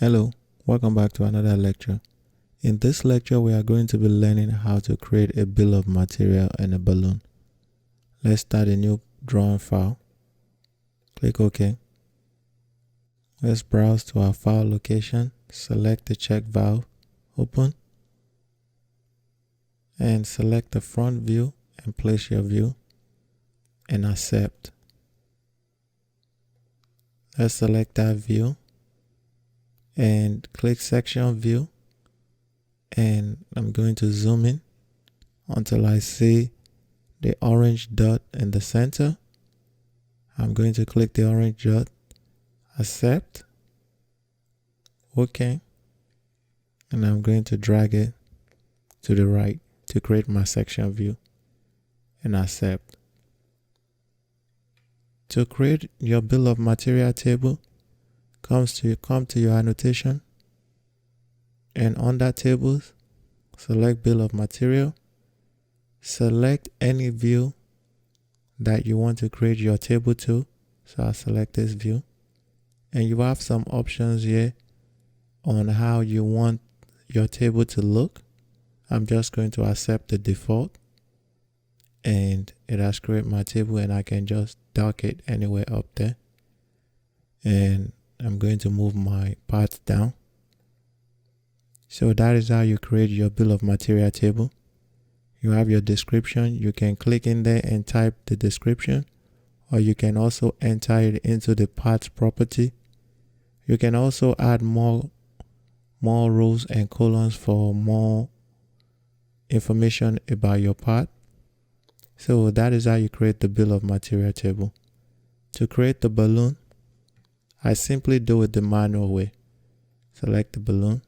Hello, welcome back to another lecture. In this lecture, we are going to be learning how to create a bill of material and a balloon. Let's start a new drawing file. Click OK. Let's browse to our file location, select the check valve, open, and select the front view and place your view and accept. Let's select that view and click section view, and I'm going to zoom in until I see the orange dot in the center. I'm going to click the orange dot, accept, OK, and I'm going to drag it to the right to create my section view and accept. To create your bill of material table, come to your annotation, and under tables, select bill of material, select any view that you want to create your table to. So I'll select this view, and you have some options here on how you want your table to look. I'm just going to accept the default, and it has created my table, and I can just dock it anywhere up there. And I'm going to move my parts down. So that is how you create your bill of material table. You have your description. You can click in there and type the description, or you can also enter it into the parts property. You can also add more rows and columns for more information about your part. So that is how you create the bill of material table. To create the balloon, I simply do it the manual way. Select the balloon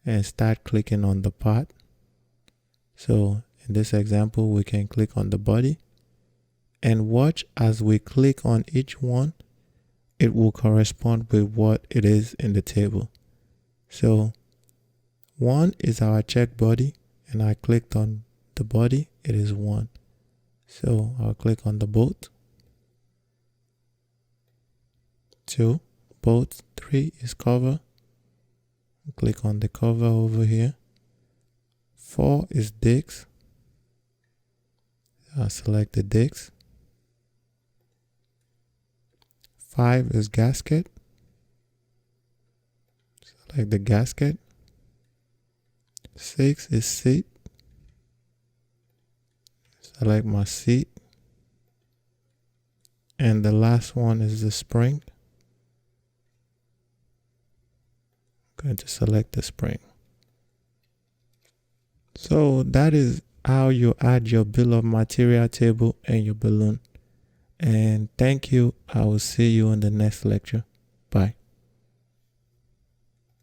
and start clicking on the part. So in this example, we can click on the body and watch as we click on each one, it will correspond with what it is in the table. So 1 is our check body, and I clicked on the body, it is 1. So I'll click on the bolt. 2, bolt. 3 is cover. Click on the cover over here. 4 is discs. I'll select the discs. 5 is gasket. Select the gasket. 6 is seat. Select my seat. And the last one is the spring. I'm going to select the spring. So that is how you add your bill of material table and your balloon. And thank you. I will see you in the next lecture. Bye.